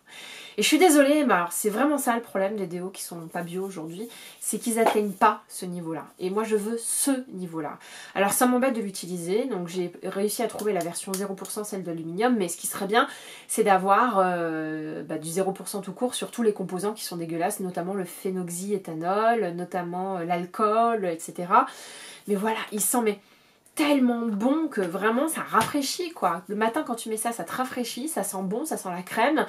Et je suis désolée, mais alors c'est vraiment ça le problème des déos qui sont pas bio aujourd'hui, c'est qu'ils atteignent pas ce niveau-là. Et moi je veux ce niveau-là. Alors ça m'embête de l'utiliser, donc j'ai réussi à trouver la version 0% celle d'aluminium, mais ce qui serait bien, c'est d'avoir du 0% tout court sur tous les composants qui sont dégueulasses, notamment le phénoxyéthanol, notamment l'alcool, etc. Mais voilà, il sent tellement bon que vraiment ça rafraîchit quoi. Le matin quand tu mets ça, ça te rafraîchit, ça sent bon, ça sent la crème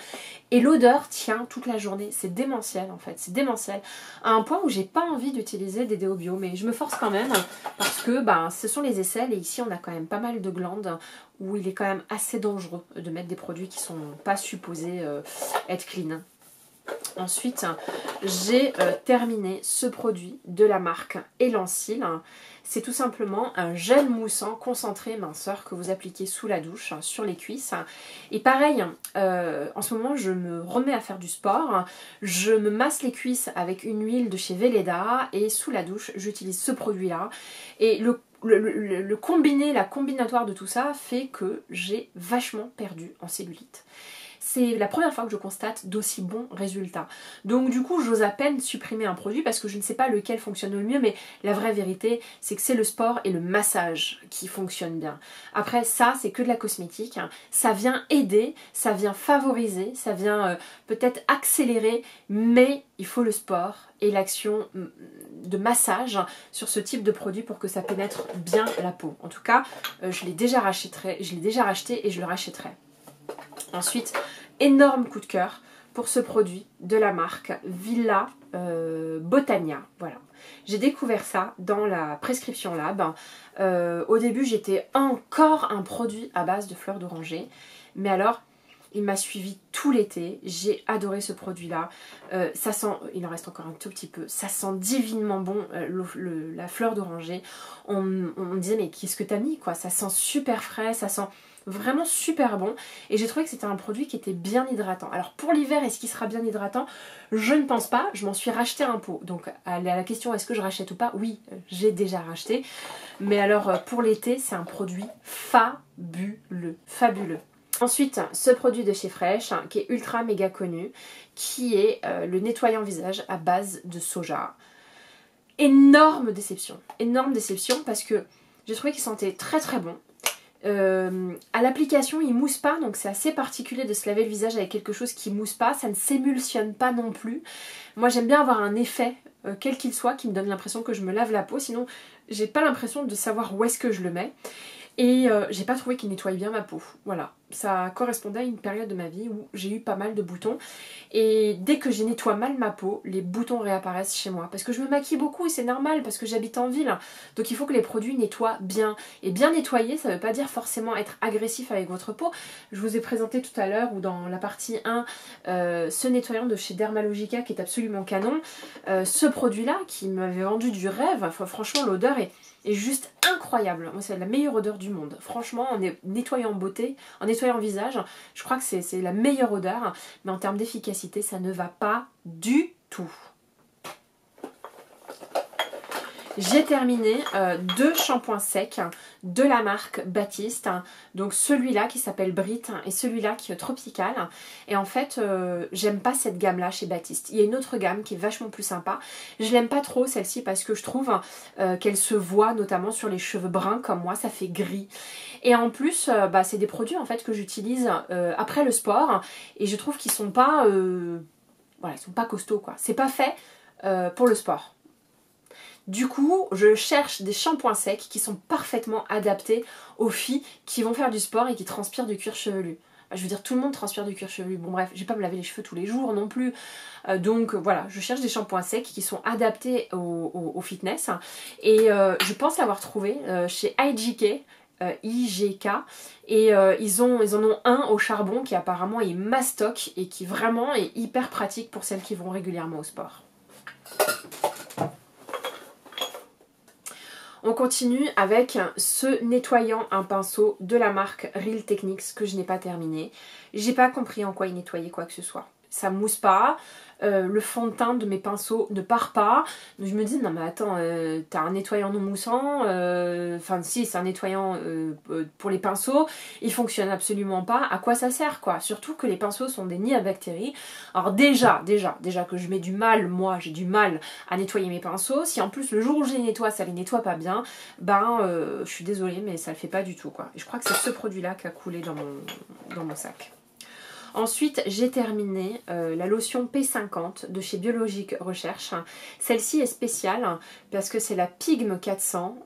et l'odeur tient toute la journée. C'est démentiel en fait, c'est démentiel. À un point où j'ai pas envie d'utiliser des déos bio, mais je me force quand même parce que ce sont les aisselles et ici on a quand même pas mal de glandes où il est quand même assez dangereux de mettre des produits qui sont pas supposés être clean. Ensuite, j'ai terminé ce produit de la marque Elansil. C'est tout simplement un gel moussant concentré minceur que vous appliquez sous la douche, sur les cuisses. Et pareil, en ce moment, je me remets à faire du sport. Je me masse les cuisses avec une huile de chez Velleda et sous la douche, j'utilise ce produit-là. Et le combiné, la combinatoire de tout ça fait que j'ai vachement perdu en cellulite. C'est la première fois que je constate d'aussi bons résultats. Donc du coup, j'ose à peine supprimer un produit parce que je ne sais pas lequel fonctionne le mieux, mais la vraie vérité, c'est que c'est le sport et le massage qui fonctionnent bien. Après, ça, c'est que de la cosmétique. Ça vient aider, ça vient favoriser, ça vient peut-être accélérer, mais il faut le sport et l'action de massage sur ce type de produit pour que ça pénètre bien la peau. En tout cas, je l'ai déjà racheté et je le rachèterai. Ensuite, énorme coup de cœur pour ce produit de la marque Villa Botania. Voilà. J'ai découvert ça dans la Prescription Lab. Au début, j'étais encore un produit à base de fleurs d'oranger. Mais alors, il m'a suivi tout l'été. J'ai adoré ce produit-là. Ça sent, il en reste encore un tout petit peu, ça sent divinement bon la fleur d'oranger. On me disait, mais qu'est-ce que t'as mis quoi? Ça sent super frais, ça sent vraiment super bon et j'ai trouvé que c'était un produit qui était bien hydratant. Alors pour l'hiver, est-ce qu'il sera bien hydratant? Je ne pense pas, je m'en suis racheté un pot. Donc à la question est-ce que je rachète ou pas? Oui, j'ai déjà racheté. Mais alors pour l'été, c'est un produit fabuleux, fabuleux. Ensuite, ce produit de chez Fresh, qui est ultra méga connu, qui est le nettoyant visage à base de soja. Énorme déception parce que j'ai trouvé qu'il sentait très très bon. À l'application il mousse pas, donc c'est assez particulier de se laver le visage avec quelque chose qui mousse pas, ça ne s'émulsionne pas non plus. Moi j'aime bien avoir un effet quel qu'il soit qui me donne l'impression que je me lave la peau, sinon j'ai pas l'impression de savoir où est-ce que je le mets. Et j'ai pas trouvé qu'il nettoie bien ma peau. Voilà, ça correspondait à une période de ma vie où j'ai eu pas mal de boutons. Et dès que je nettoie mal ma peau, les boutons réapparaissent chez moi. Parce que je me maquille beaucoup et c'est normal parce que j'habite en ville. Donc il faut que les produits nettoient bien. Et bien nettoyer, ça veut pas dire forcément être agressif avec votre peau. Je vous ai présenté tout à l'heure ou dans la partie 1 ce nettoyant de chez Dermalogica qui est absolument canon. Ce produit-là qui m'avait vendu du rêve, enfin, franchement l'odeur est juste incroyable. Moi c'est la meilleure odeur du monde. Franchement en nettoyant beauté, en nettoyant visage, je crois que c'est la meilleure odeur. Mais en termes d'efficacité, ça ne va pas du tout. J'ai terminé 2 shampoings secs de la marque Baptiste, donc celui-là qui s'appelle Brit et celui-là qui est tropical. Et en fait j'aime pas cette gamme là chez Baptiste. Il y a une autre gamme qui est vachement plus sympa. Je l'aime pas trop celle-ci parce que je trouve qu'elle se voit notamment sur les cheveux bruns comme moi, ça fait gris. Et en plus c'est des produits en fait que j'utilise après le sport et je trouve qu'ils sont pas voilà, ils sont pas costauds quoi. C'est pas fait pour le sport. Du coup, je cherche des shampoings secs qui sont parfaitement adaptés aux filles qui vont faire du sport et qui transpirent du cuir chevelu. Je veux dire, tout le monde transpire du cuir chevelu. Bon bref, je vais pas me laver les cheveux tous les jours non plus. Donc voilà, je cherche des shampoings secs qui sont adaptés au fitness. Et je pense l'avoir trouvé chez IGK. IGK et ils en ont un au charbon qui apparemment est mastoc et qui vraiment est hyper pratique pour celles qui vont régulièrement au sport. On continue avec ce nettoyant un pinceau de la marque Real Techniques que je n'ai pas terminé. J'ai pas compris en quoi il nettoyait quoi que ce soit. Ça mousse pas, le fond de teint de mes pinceaux ne part pas. Donc je me dis non mais attends, t'as un nettoyant non moussant, enfin si c'est un nettoyant pour les pinceaux, il fonctionne absolument pas, à quoi ça sert quoi? Surtout que les pinceaux sont des nids à bactéries. Alors déjà que je mets du mal, moi j'ai du mal à nettoyer mes pinceaux, si en plus le jour où je les nettoie ça les nettoie pas bien, ben je suis désolée mais ça le fait pas du tout quoi. Et je crois que c'est ce produit là qui a coulé dans mon sac. Ensuite, j'ai terminé la lotion P50 de chez Biologique Recherche. Celle-ci est spéciale parce que c'est la Pigme 400.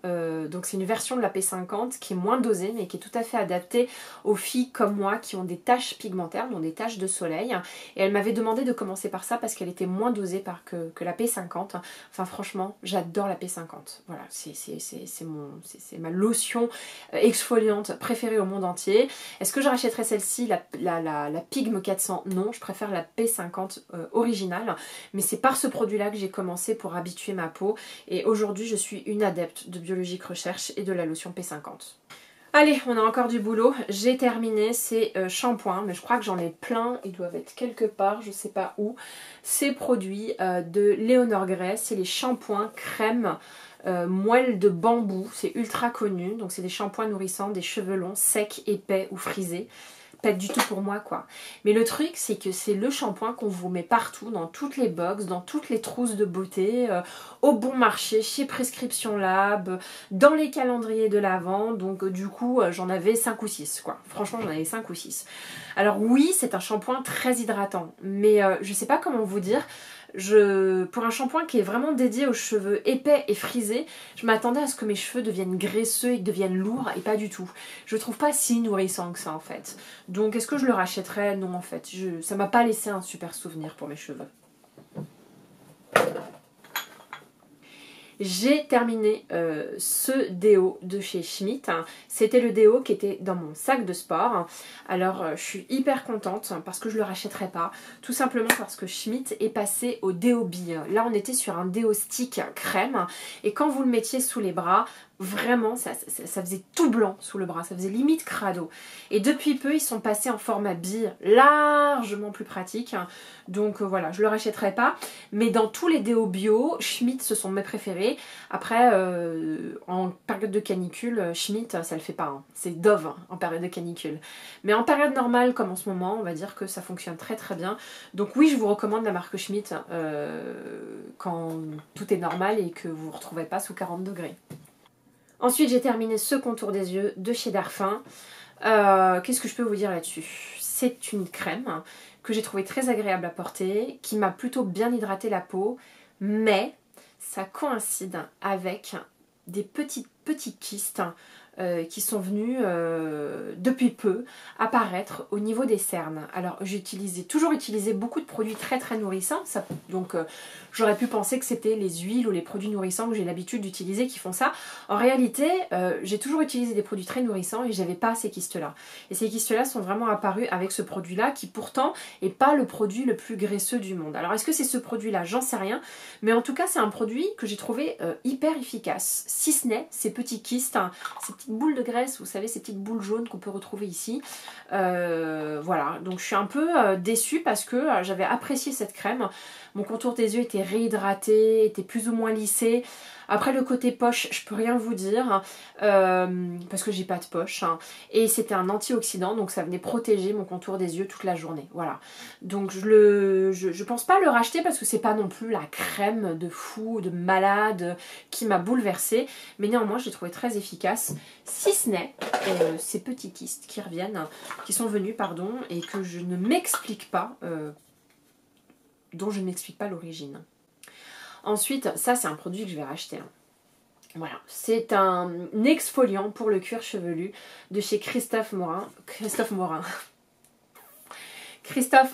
Donc c'est une version de la P50 qui est moins dosée mais qui est tout à fait adaptée aux filles comme moi qui ont des taches pigmentaires, qui ont des taches de soleil. Et elle m'avait demandé de commencer par ça parce qu'elle était moins dosée que la P50. Enfin franchement, j'adore la P50. Voilà, c'est ma lotion exfoliante préférée au monde entier. Est-ce que je rachèterais celle-ci, la Pigme 400? Non, je préfère la P50 originale. Mais c'est par ce produit-là que j'ai commencé pour habituer ma peau. Et aujourd'hui, je suis une adepte de Biologique Recherche et de la lotion P50. Allez, on a encore du boulot. J'ai terminé ces shampoings, mais je crois que j'en ai plein. Ils doivent être quelque part, je sais pas où. Ces produits de Léonore Grey, c'est les shampoings crème moelle de bambou. C'est ultra connu. Donc c'est des shampoings nourrissants, des cheveux longs, secs, épais ou frisés. Pas du tout pour moi quoi. Mais le truc c'est que c'est le shampoing qu'on vous met partout, dans toutes les box, dans toutes les trousses de beauté, au bon marché, chez Prescription Lab, dans les calendriers de l'Avent. Donc du coup j'en avais 5 ou 6 quoi. Franchement j'en avais 5 ou 6. Alors oui c'est un shampoing très hydratant. Mais je sais pas comment vous dire. Pour un shampoing qui est vraiment dédié aux cheveux épais et frisés, je m'attendais à ce que mes cheveux deviennent graisseux et deviennent lourds et pas du tout. Je trouve pas si nourrissant que ça en fait. Donc est-ce que je le rachèterais? Non en fait. Ça m'a pas laissé un super souvenir pour mes cheveux. J'ai terminé ce déo de chez Schmitt. C'était le déo qui était dans mon sac de sport. Alors je suis hyper contente parce que je ne le rachèterai pas. Tout simplement parce que Schmitt est passé au déo bille. Là on était sur un déo stick crème. Et quand vous le mettiez sous les bras, vraiment ça faisait tout blanc sous le bras, ça faisait limite crado. Et depuis peu ils sont passés en format bille, largement plus pratique. Donc voilà, je le rachèterai pas. Mais dans tous les déos bio, Schmitt ce sont mes préférés. Après en période de canicule, Schmitt ça le fait pas. Hein. C'est Dove en période de canicule. Mais en période normale comme en ce moment, on va dire que ça fonctionne très très bien. Donc oui, je vous recommande la marque Schmitt quand tout est normal et que vous ne vous retrouvez pas sous 40 degrés. Ensuite, j'ai terminé ce contour des yeux de chez Darphin. Qu'est-ce que je peux vous dire là-dessus? C'est une crème que j'ai trouvé très agréable à porter, qui m'a plutôt bien hydraté la peau, mais ça coïncide avec des petits kystes qui sont venus depuis peu apparaître au niveau des cernes. Alors j'ai toujours utilisé beaucoup de produits très très nourrissants, donc j'aurais pu penser que c'était les huiles ou les produits nourrissants que j'ai l'habitude d'utiliser qui font ça. En réalité, j'ai toujours utilisé des produits très nourrissants et j'avais pas ces kystes-là. Et ces kystes-là sont vraiment apparus avec ce produit-là qui pourtant est pas le produit le plus graisseux du monde. Alors est-ce que c'est ce produit-là? J'en sais rien. Mais en tout cas, c'est un produit que j'ai trouvé hyper efficace. Si ce n'est ces petits kystes, hein, ces petites boules de graisse, vous savez, ces petites boules jaunes qu'on peut retrouver ici. Voilà, donc je suis un peu déçue parce que j'avais apprécié cette crème. Mon contour des yeux était réhydraté, était plus ou moins lissé. Après le côté poche, je peux rien vous dire parce que j'ai pas de poche hein. Et c'était un antioxydant donc ça venait protéger mon contour des yeux toute la journée. Voilà. Donc je pense pas le racheter parce que c'est pas non plus la crème de fou, de malade qui m'a bouleversée. Mais néanmoins je l'ai trouvé très efficace. Si ce n'est ces petits kystes qui reviennent, qui sont venus pardon et que je ne m'explique pas, dont je ne m'explique pas l'origine. Ensuite, ça c'est un produit que je vais racheter. Hein. Voilà, c'est un exfoliant pour le cuir chevelu de chez Christophe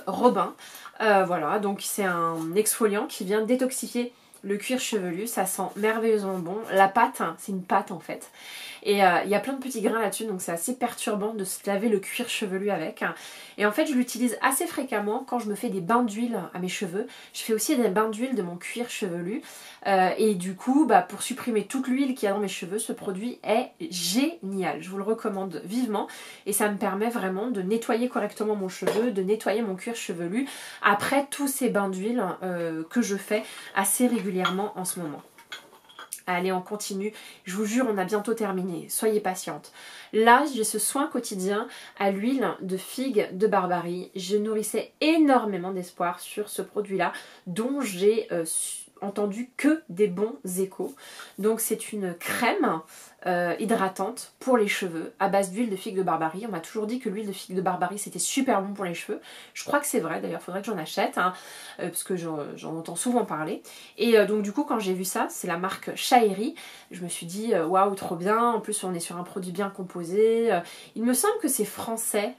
Robin. Voilà, donc c'est un exfoliant qui vient détoxifier le cuir chevelu. Ça sent merveilleusement bon. La pâte, hein, c'est une pâte en fait. Et il y a plein de petits grains là-dessus, donc c'est assez perturbant de se laver le cuir chevelu avec. Et en fait, je l'utilise assez fréquemment quand je me fais des bains d'huile à mes cheveux. Je fais aussi des bains d'huile de mon cuir chevelu. Et du coup, bah, pour supprimer toute l'huile qu'il y a dans mes cheveux, ce produit est génial. Je vous le recommande vivement. Et ça me permet vraiment de nettoyer correctement mon cheveu, de nettoyer mon cuir chevelu après tous ces bains d'huile que je fais assez régulièrement en ce moment. Allez, on continue. Je vous jure, on a bientôt terminé. Soyez patiente. Là, j'ai ce soin quotidien à l'huile de figue de Barbarie. Je nourrissais énormément d'espoir sur ce produit-là, dont j'ai entendu que des bons échos. Donc c'est une crème hydratante pour les cheveux à base d'huile de figue de Barbarie. On m'a toujours dit que l'huile de figue de Barbarie c'était super bon pour les cheveux. Je crois que c'est vrai, d'ailleurs il faudrait que j'en achète hein, parce que j'en entends souvent parler. Et donc du coup quand j'ai vu ça, c'est la marque Shaeri, je me suis dit waouh trop bien, en plus on est sur un produit bien composé. Il me semble que c'est français.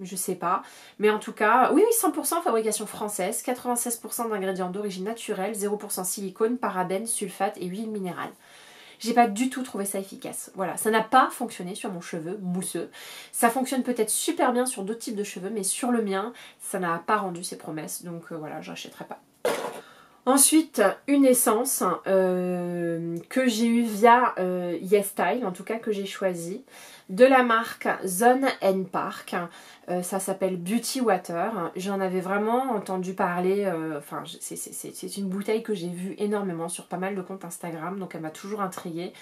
Je sais pas, mais en tout cas, oui, 100% fabrication française, 96% d'ingrédients d'origine naturelle, 0% silicone, parabènes, sulfate et huile minérale. J'ai pas du tout trouvé ça efficace. Voilà, ça n'a pas fonctionné sur mon cheveu mousseux. Ça fonctionne peut-être super bien sur d'autres types de cheveux, mais sur le mien, ça n'a pas rendu ses promesses, donc voilà, j'achèterai pas. Ensuite, une essence que j'ai eue via YesStyle, en tout cas que j'ai choisi, de la marque Zone & Park. Ça s'appelle Beauty Water. J'en avais vraiment entendu parler, enfin c'est une bouteille que j'ai vue énormément sur pas mal de comptes Instagram, donc elle m'a toujours intriguée.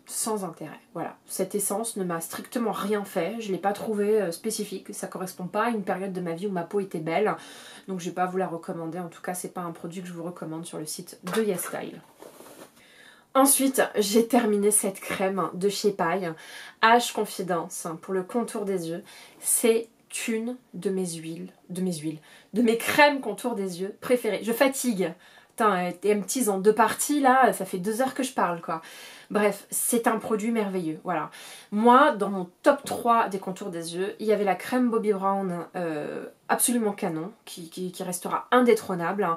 Sans intérêt, voilà. Cette essence ne m'a strictement rien fait, je ne l'ai pas trouvée spécifique, ça ne correspond pas à une période de ma vie où ma peau était belle, donc je ne vais pas vous la recommander, en tout cas c'est pas un produit que je vous recommande sur le site de YesStyle. Ensuite, j'ai terminé cette crème de chez Paille, Age Confidence, pour le contour des yeux. C'est une de mes crèmes contour des yeux préférées. Je fatigue. Putain, elle me tease en deux parties là, ça fait 2 heures que je parle quoi. Bref, c'est un produit merveilleux, voilà. Moi, dans mon top 3 des contours des yeux, il y avait la crème Bobbi Brown absolument canon, qui restera indétrônable.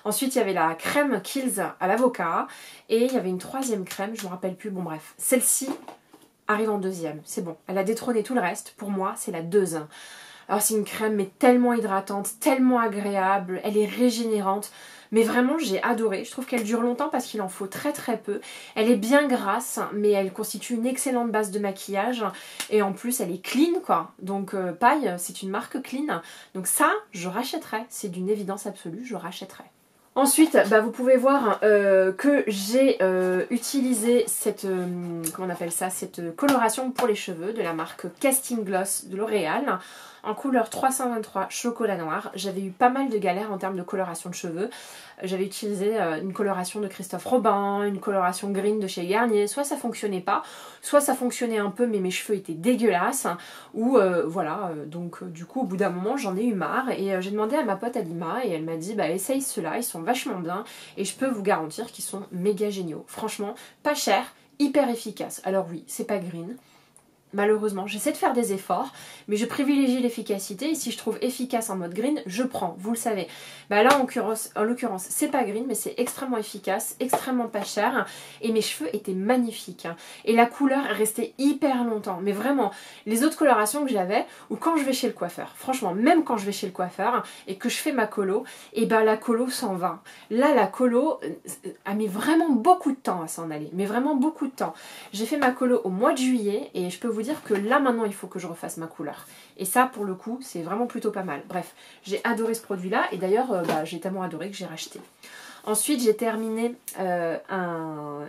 Ensuite, il y avait la crème Kiehl's à l'avocat, et il y avait une troisième crème, je ne me rappelle plus, bon bref. Celle-ci arrive en deuxième, c'est bon. Elle a détrôné tout le reste, pour moi, c'est la deuxième. Alors c'est une crème mais tellement hydratante, tellement agréable, elle est régénérante. Mais vraiment j'ai adoré, je trouve qu'elle dure longtemps parce qu'il en faut très très peu. Elle est bien grasse mais elle constitue une excellente base de maquillage. Et en plus elle est clean quoi. Donc Paille c'est une marque clean. Donc ça je rachèterai, c'est d'une évidence absolue, je rachèterai. Ensuite, bah, vous pouvez voir que j'ai utilisé cette, comment on appelle ça, cette coloration pour les cheveux de la marque Casting Gloss de L'Oréal en couleur 323 chocolat noir. J'avais eu pas mal de galères en termes de coloration de cheveux. J'avais utilisé une coloration de Christophe Robin, une coloration green de chez Garnier. Soit ça fonctionnait pas, soit ça fonctionnait un peu mais mes cheveux étaient dégueulasses. Ou voilà, donc du coup au bout d'un moment j'en ai eu marre et j'ai demandé à ma pote Alima et elle m'a dit bah essaye ceux-là, ils sont vachement bien et je peux vous garantir qu'ils sont méga géniaux. Franchement, pas cher, hyper efficace. Alors oui, c'est pas green. Malheureusement, j'essaie de faire des efforts, mais je privilégie l'efficacité et si je trouve efficace en mode green, je prends, vous le savez. Bah là, en l'occurrence, c'est pas green, mais c'est extrêmement efficace, extrêmement pas cher et mes cheveux étaient magnifiques. Et la couleur restait hyper longtemps, mais vraiment, les autres colorations que j'avais, ou quand je vais chez le coiffeur, franchement, même quand je vais chez le coiffeur et que je fais ma colo, et bah la colo s'en va. Là, la colo a mis vraiment beaucoup de temps à s'en aller, mais vraiment beaucoup de temps. J'ai fait ma colo au mois de juillet et je peux vous vous dire que là maintenant il faut que je refasse ma couleur. Et ça pour le coup c'est vraiment plutôt pas mal. Bref, j'ai adoré ce produit là et d'ailleurs j'ai tellement adoré que j'ai racheté. Ensuite j'ai terminé mon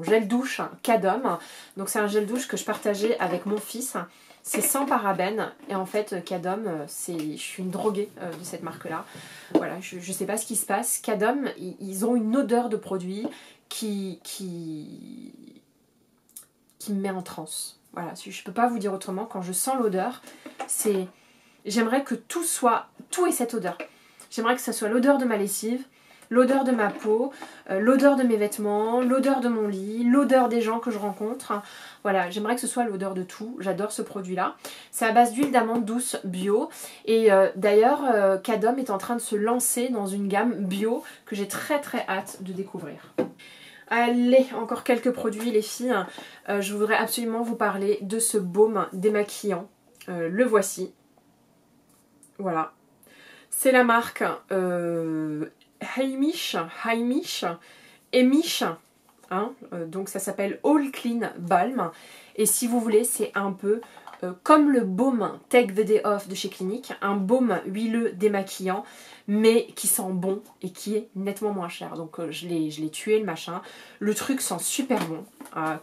gel douche Cadom. Donc c'est un gel douche que je partageais avec mon fils. C'est sans parabènes et en fait Cadom, je suis une droguée de cette marque là. Voilà, je sais pas ce qui se passe. Cadom, ils ont une odeur de produit qui me met en transe. Voilà, je peux pas vous dire autrement. Quand je sens l'odeur, j'aimerais que tout ait cette odeur. J'aimerais que ça soit l'odeur de ma lessive, l'odeur de ma peau, l'odeur de mes vêtements, l'odeur de mon lit, l'odeur des gens que je rencontre. Voilà, j'aimerais que ce soit l'odeur de tout. J'adore ce produit-là. C'est à base d'huile d'amande douce bio. Et d'ailleurs, Cadom est en train de se lancer dans une gamme bio que j'ai très très hâte de découvrir. Allez, encore quelques produits les filles. Je voudrais absolument vous parler de ce baume démaquillant. Le voici. Voilà. C'est la marque Heimish. Hein, donc ça s'appelle All Clean Balm. Et si vous voulez, c'est un peu comme le baume Take the Day Off de chez Clinique. Un baume huileux démaquillant, mais qui sent bon et qui est nettement moins cher. Donc je l'ai tué le machin. Le truc sent super bon.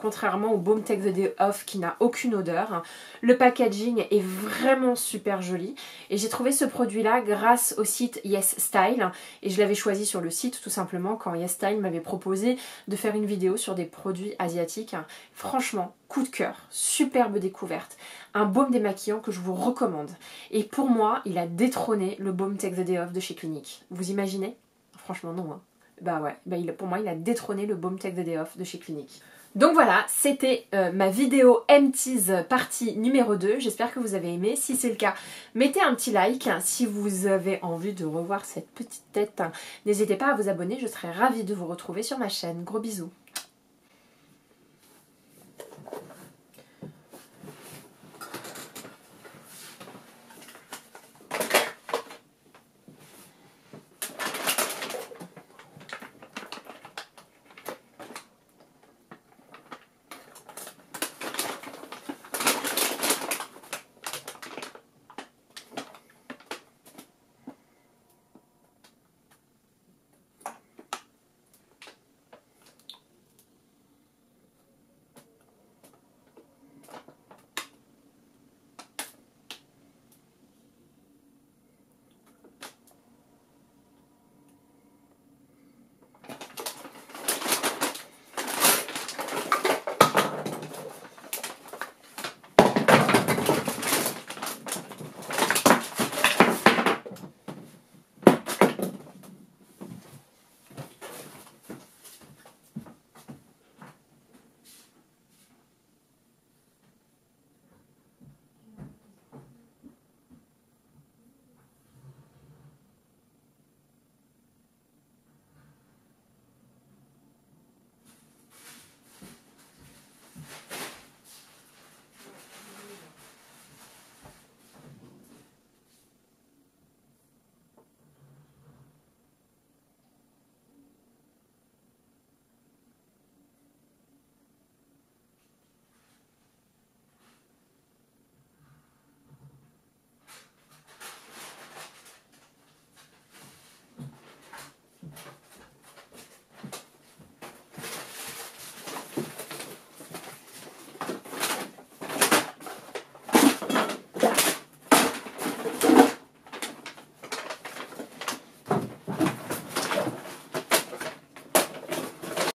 Contrairement au baume Take the Day Off qui n'a aucune odeur. Le packaging est vraiment super joli. Et j'ai trouvé ce produit là grâce au site Yes Style. Et je l'avais choisi sur le site tout simplement quand Yes Style m'avait proposé de faire une vidéo sur des produits asiatiques. Franchement, coup de cœur, superbe découverte. Un baume démaquillant que je vous recommande. Et pour moi, il a détrôné le baume Take the Day Off de chez Clinique. Vous imaginez? Franchement non. Hein. Bah ouais, pour moi il a détrôné le baume Take the Day Off de chez Clinique. Donc voilà, c'était ma vidéo Empties partie numéro 2. J'espère que vous avez aimé. Si c'est le cas, mettez un petit like. Si vous avez envie de revoir cette petite tête, n'hésitez pas à vous abonner. Je serai ravie de vous retrouver sur ma chaîne. Gros bisous.